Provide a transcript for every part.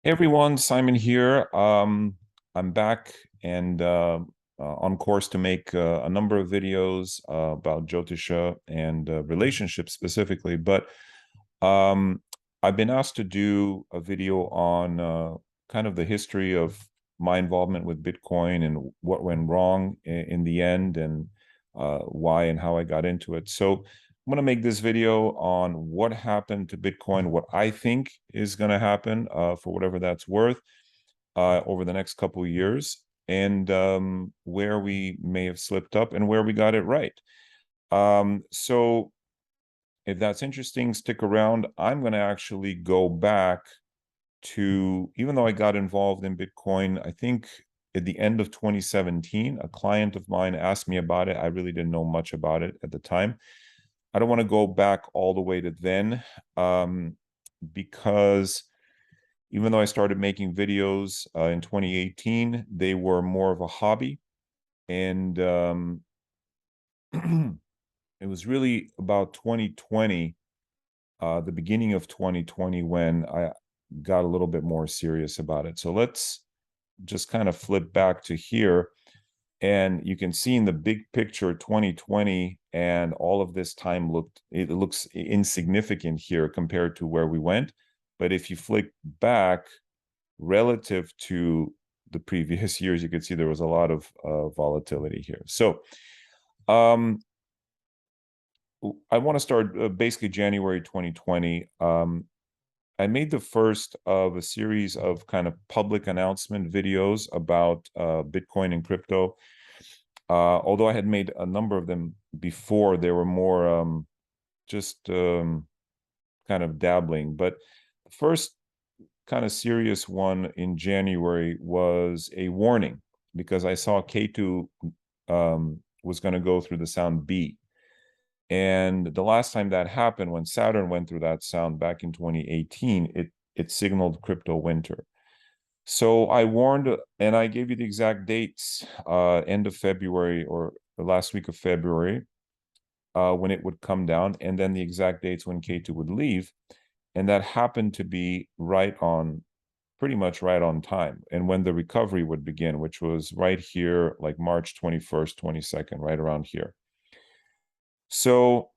Hey everyone, Simon here. I'm back and on course to make a number of videos about Jyotisha and relationships specifically. But um, I've been asked to do a video on kind of the history of my involvement with Bitcoin and what went wrong in the end and why and how I got into it. So I'm going to make this video on what happened to Bitcoin, what I think is going to happen for whatever that's worth over the next couple of years, and where we may have slipped up and where we got it right. So if that's interesting, stick around. I'm going to actually go back to, even though I got involved in Bitcoin, I think at the end of 2017, a client of mine asked me about it. I really didn't know much about it at the time. I don't want to go back all the way to then, because even though I started making videos in 2018, they were more of a hobby. And it was really about 2020, the beginning of 2020, when I got a little bit more serious about it. So let's just kind of flip back to here. And you can see in the big picture 2020 and all of this time it looks insignificant here compared to where we went. But if you flick back relative to the previous years, you could see there was a lot of volatility here. So um, I want to start basically January 2020. I made the first of a series of kind of public announcement videos about Bitcoin and crypto. Although I had made a number of them before, they were more just kind of dabbling. But the first kind of serious one in January was a warning, because I saw K2 was going to go through the sound B. And the last time that happened, when Saturn went through that sound back in 2018, it signaled crypto winter. So I warned, and I gave you the exact dates, end of February or the last week of February, when it would come down, and then the exact dates when K2 would leave. And that happened to be pretty much right on time. And when the recovery would begin, which was right here, like March 21st, 22nd, right around here. So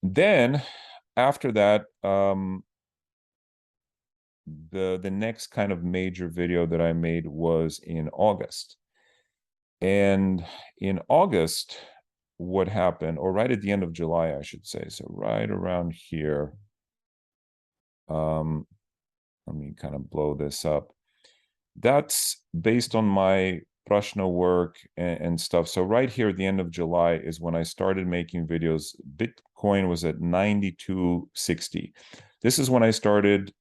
then after that, the next kind of major video that I made was in August. And in August, what happened, or right at the end of July, I should say, so right around here, let me kind of blow this up. That's based on my Prashna work and stuff. So right here at the end of July is when I started making videos. Bitcoin was at 92.60. This is when I started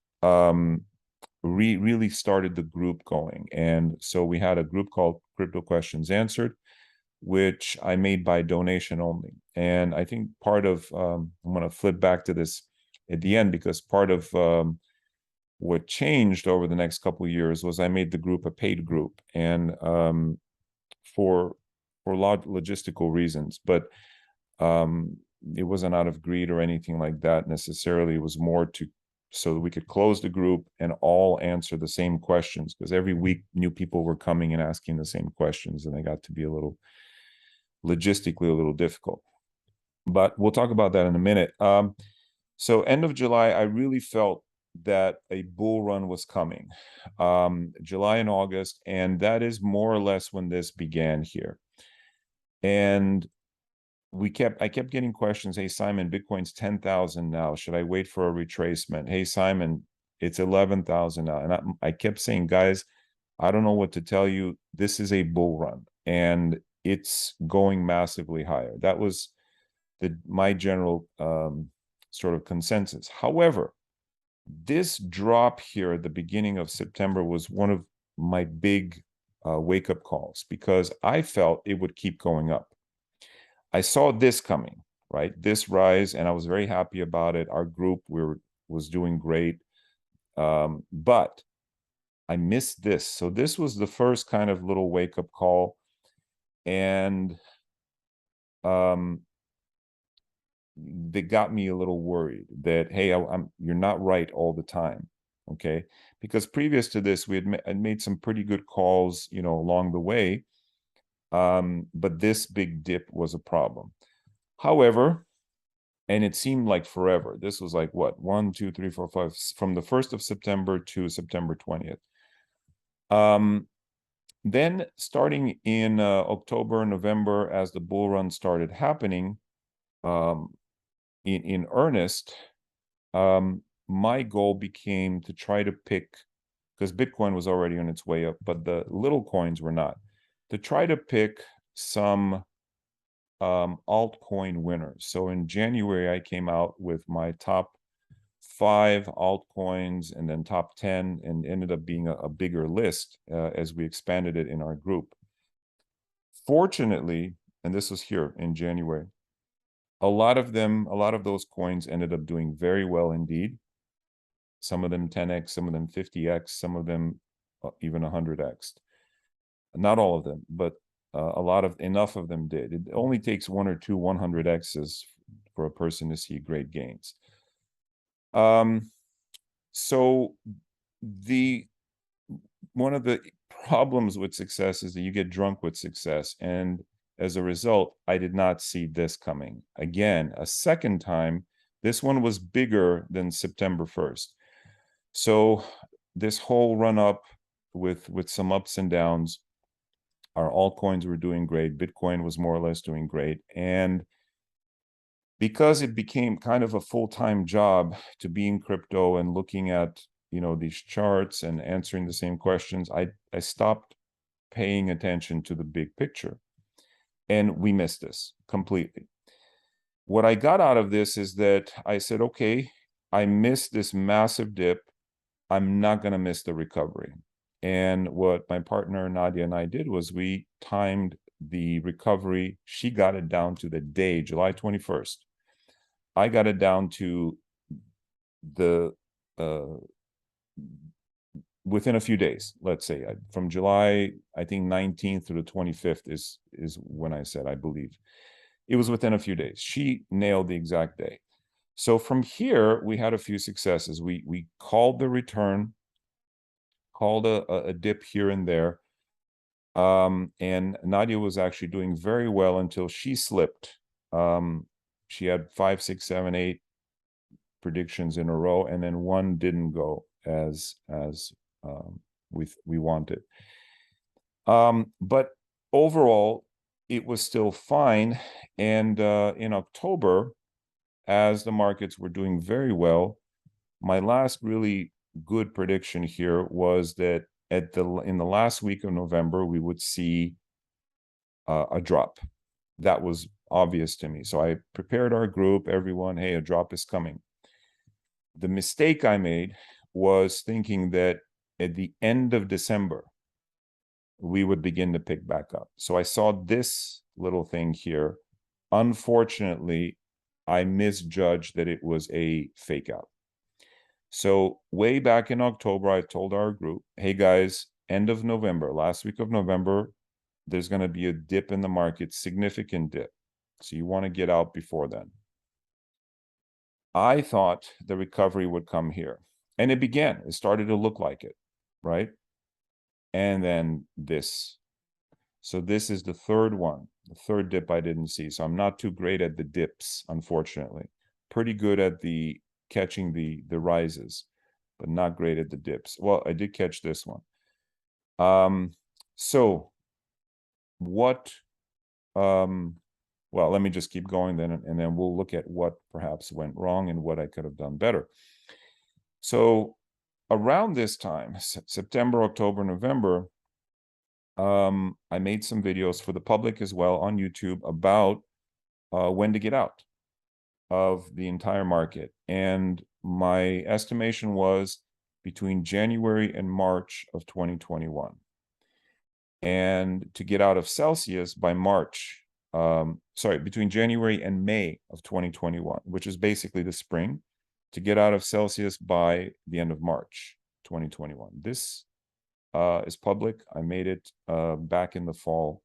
really started the group going. And so we had a group called Crypto Questions Answered, which I made by donation only. And I think part of, I'm going to flip back to this at the end, because part of what changed over the next couple of years was I made the group a paid group, and for logistical reasons, but it wasn't out of greed or anything like that necessarily. It was more to so that we could close the group and all answer the same questions, because every week new people were coming and asking the same questions, and they got to be a little logistically a little difficult. But we'll talk about that in a minute. So end of July, I really felt that a bull run was coming. July and August, and that is more or less when this began here. And I kept getting questions. Hey, Simon, Bitcoin's 10,000 now. Should I wait for a retracement? Hey, Simon, it's 11,000 now. And I kept saying, guys, I don't know what to tell you. This is a bull run, and it's going massively higher. That was my general sort of consensus. However, this drop here at the beginning of September was one of my big wake-up calls, because I felt it would keep going up. I saw this coming, right? This rise, and I was very happy about it. Our group was doing great, but I missed this. So this was the first kind of little wake-up call, and they got me a little worried that, hey, you're not right all the time. okay? Because previous to this, we had made some pretty good calls, you know, along the way. But this big dip was a problem. However, and it seemed like forever. This was like what, 1, 2, 3, 4, 5, from the 1st of September to September 20th. Then starting in October, November, as the bull run started happening in earnest, my goal became to try to pick, because Bitcoin was already on its way up, but the little coins were not, to try to pick some altcoin winners. So in January, I came out with my top 5 altcoins and then top 10, and ended up being a bigger list as we expanded it in our group. Fortunately, and this was here in January, a lot of those coins ended up doing very well indeed. Some of them 10x, some of them 50x, some of them even 100x. Not all of them, but enough of them did. It only takes 1 or 2 100x's for a person to see great gains. So one of the problems with success is that you get drunk with success, and as a result, I did not see this coming. Again, a second time, this one was bigger than September 1st. So this whole run up with some ups and downs, our altcoins were doing great. Bitcoin was more or less doing great. And because it became kind of a full-time job to be in crypto and looking at, you know, these charts and answering the same questions, I stopped paying attention to the big picture. And we missed this completely. What I got out of this is that I said, okay, I missed this massive dip. I'm not going to miss the recovery. And what my partner Nadia and I did was we timed the recovery. She got it down to the day, July 21st. I got it down to the within a few days, let's say, from July, I think 19th to the 25th is when I said, I believe. It was within a few days. She nailed the exact day. So from here, we had a few successes. We called the return, called a dip here and there. And Nadia was actually doing very well until she slipped. She had 5, 6, 7, 8 predictions in a row, and then one didn't go as we wanted. But overall, it was still fine. And in October, as the markets were doing very well, my last really good prediction here was that in the last week of November, we would see a drop. That was obvious to me. So I prepared our group, everyone, hey, a drop is coming. The mistake I made was thinking that at the end of December, we would begin to pick back up. So I saw this little thing here. Unfortunately, I misjudged that it was a fake out. So way back in October, I told our group, hey guys, end of November, last week of November, there's going to be a dip in the market, significant dip. So you want to get out before then. I thought the recovery would come here. And it began. It started to look like it, right? And then this. So this is the third one, the third dip I didn't see. So I'm not too great at the dips, unfortunately. Pretty good at the catching the rises, but not great at the dips. Well, I did catch this one. So what, well, let me just keep going then, and then we'll look at what perhaps went wrong and what I could have done better. So around this time, September, October, November, I made some videos for the public as well on YouTube about when to get out of the entire market. And my estimation was between January and March of 2021. And to get out of Celsius by March, between January and May of 2021, which is basically the spring, to get out of Celsius by the end of March 2021. This is public. I made it back in the fall,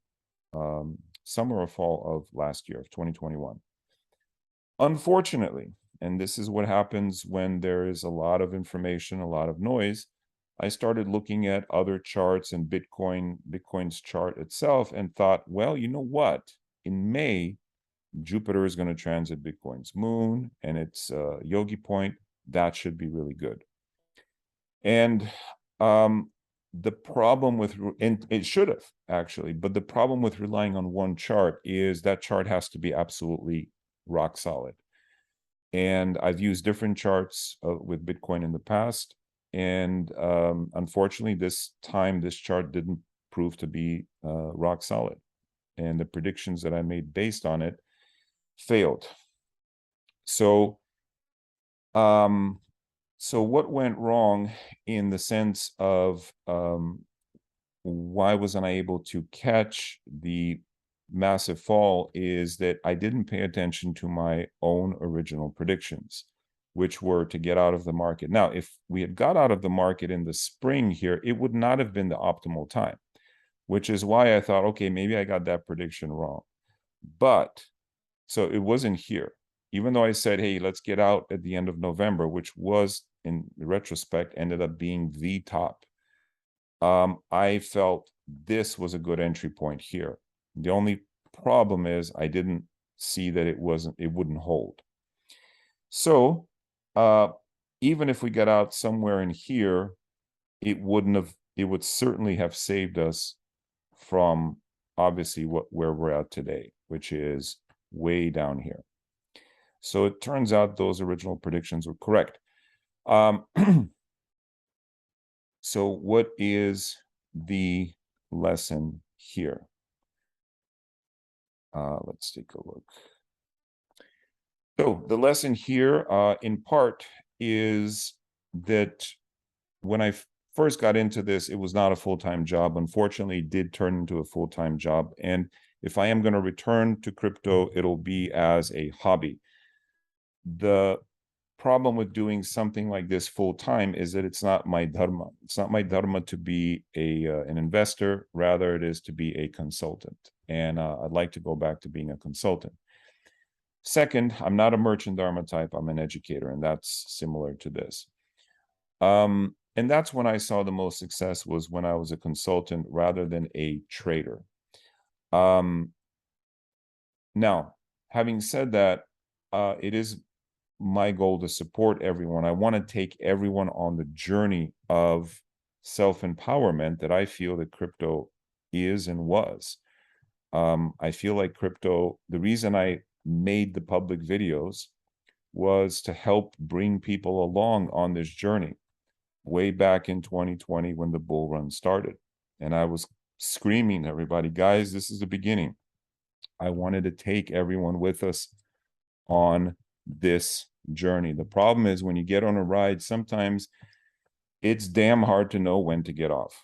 summer or fall of last year, of 2021. Unfortunately, and this is what happens when there is a lot of information, a lot of noise, I started looking at other charts and Bitcoin's chart itself, and thought, well, you know what? In May, Jupiter is going to transit Bitcoin's moon and its yogi point. That should be really good. And the problem with, and it should have actually, but the problem with relying on one chart is that chart has to be absolutely rock solid. And I've used different charts with Bitcoin in the past. And unfortunately, this time, this chart didn't prove to be rock solid. And the predictions that I made based on it failed. So, so what went wrong in the sense of why wasn't I able to catch the massive fall is that I didn't pay attention to my own original predictions, which were to get out of the market. Now, if we had got out of the market in the spring here, it would not have been the optimal time, which is why I thought, okay, maybe I got that prediction wrong. But so it wasn't here. Even though I said, hey, let's get out at the end of November, which was in retrospect ended up being the top. I felt this was a good entry point here. The only problem is I didn't see that it wouldn't hold. So even if we got out somewhere in here, it would certainly have saved us from obviously where we're at today, which is way down here. So it turns out those original predictions were correct. So what is the lesson here? Let's take a look. So the lesson here, in part, is that when I first got into this, it was not a full-time job. Unfortunately, it did turn into a full-time job. And if I am going to return to crypto, it'll be as a hobby. The problem with doing something like this full-time is that it's not my dharma. It's not my dharma to be an investor. Rather, it is to be a consultant. And I'd like to go back to being a consultant. Second, I'm not a merchant dharma type. I'm an educator, and that's similar to this. And that's when I saw the most success, was when I was a consultant rather than a trader. Now, having said that, it is my goal to support everyone. I want to take everyone on the journey of self-empowerment that I feel that crypto is and was. I feel like crypto, the reason I made the public videos was to help bring people along on this journey way back in 2020 when the bull run started. And I was screaming to everybody, guys, this is the beginning. I wanted to take everyone with us on this journey. The problem is when you get on a ride, sometimes it's damn hard to know when to get off.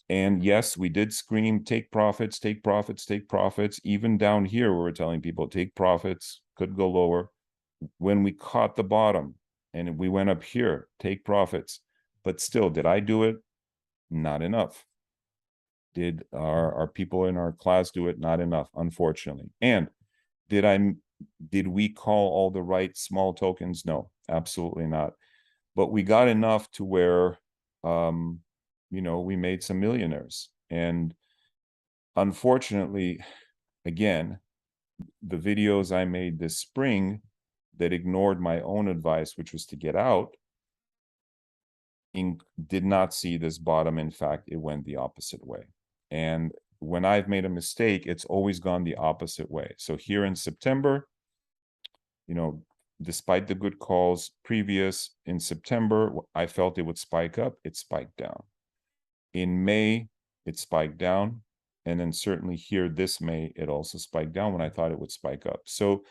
And yes, we did scream, take profits, take profits, take profits. Even down here, we were telling people, take profits, could go lower. When we caught the bottom and we went up here, take profits. But still, did I do it? Not enough. Did our people in our class do it? Not enough, unfortunately. And did we call all the right small tokens? No, absolutely not. But we got enough to where, you know, we made some millionaires. And unfortunately, again, the videos I made this spring that ignored my own advice, which was to get out, did not see this bottom. In fact, it went the opposite way. And when I've made a mistake, it's always gone the opposite way. So here in September, you know, despite the good calls previous in September, I felt it would spike up. It spiked down. In May, it spiked down. And then certainly here this May, it also spiked down when I thought it would spike up. So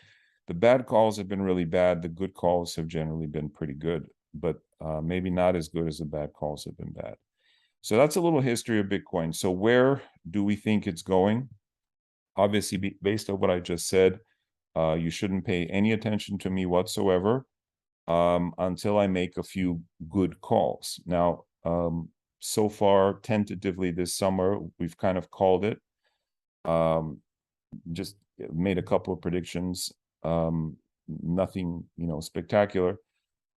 the bad calls have been really bad. The good calls have generally been pretty good, but maybe not as good as the bad calls have been bad. So that's a little history of Bitcoin. So where do we think it's going? Obviously, based on what I just said, you shouldn't pay any attention to me whatsoever until I make a few good calls. Now, so far, tentatively this summer, we've kind of called it. Just made a couple of predictions. nothing, spectacular.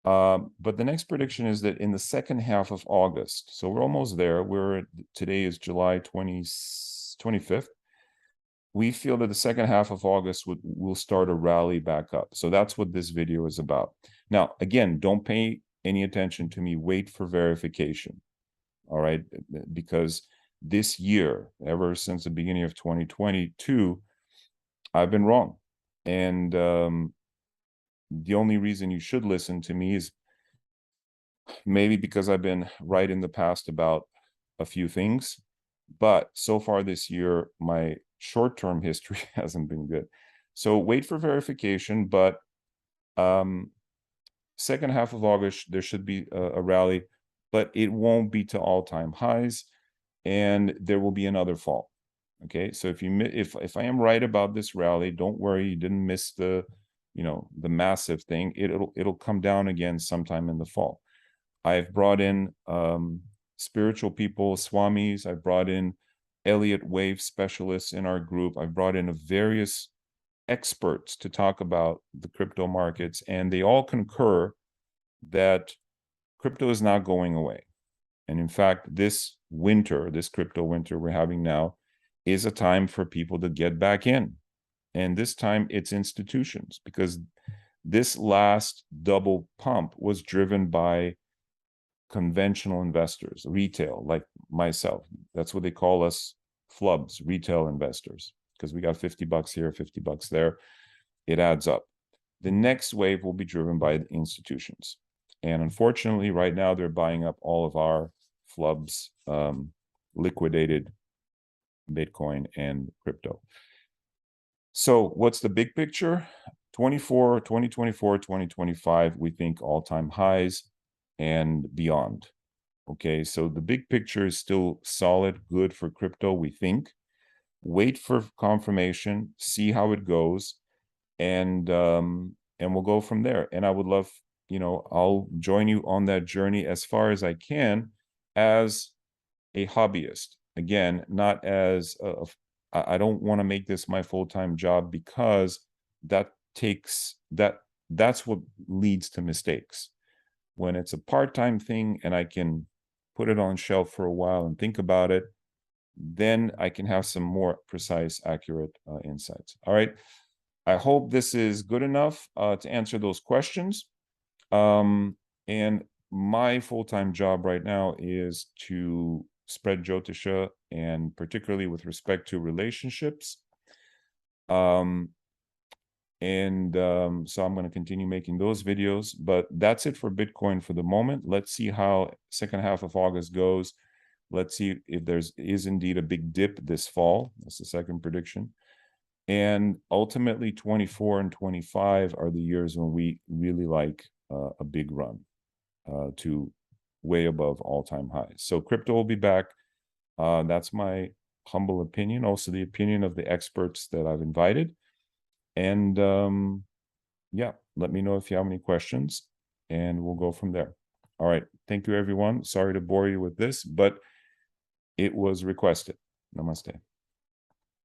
But the next prediction is that in the second half of August, so we're almost there. Today is July 25th. We feel that the second half of August will start a rally back up. So that's what this video is about. Now, again, don't pay any attention to me. Wait for verification. All right, because this year, ever since the beginning of 2022, I've been wrong. And the only reason you should listen to me is maybe because I've been right in the past about a few things. But so far this year, my short-term history hasn't been good. So wait for verification, but second half of August, there should be a rally, but it won't be to all-time highs, and there will be another fall. Okay, so if I am right about this rally, don't worry, you didn't miss the massive thing. It'll come down again sometime in the fall. I've brought in spiritual people, swamis. I've brought in Elliott Wave specialists in our group. I've brought in various experts to talk about the crypto markets, and they all concur that crypto is not going away. And in fact, this crypto winter we're having now, is a time for people to get back in. And this time it's institutions, because this last double pump was driven by conventional investors, retail, like myself. That's what they call us, flubs, retail investors, because we got $50 here, $50 there. It adds up. The next wave will be driven by the institutions. And unfortunately, right now, they're buying up all of our flubs, liquidated Bitcoin and crypto. So what's the big picture? 2024, 2025, we think all-time highs and beyond. Okay, so the big picture is still solid, good for crypto, we think. Wait for confirmation, see how it goes, and we'll go from there. And I would love, I'll join you on that journey as far as I can as a hobbyist. Again, not as I don't want to make this my full-time job, because that's what leads to mistakes. When it's a part-time thing and I can put it on shelf for a while and think about it, then I can have some more precise, accurate insights. All right. I hope this is good enough to answer those questions. And my full-time job right now is to spread Jyotisha, and particularly with respect to relationships. So I'm going to continue making those videos, but that's it for Bitcoin for the moment. Let's see how second half of August goes. Let's see if there is indeed a big dip this fall. That's the second prediction. And ultimately, 24 and 25 are the years when we really like a big run to way above all-time highs. So crypto will be back. That's my humble opinion, also the opinion of the experts that I've invited. And yeah, let me know if you have any questions, and we'll go from there. All right. Thank you, everyone. Sorry to bore you with this, but it was requested. Namaste.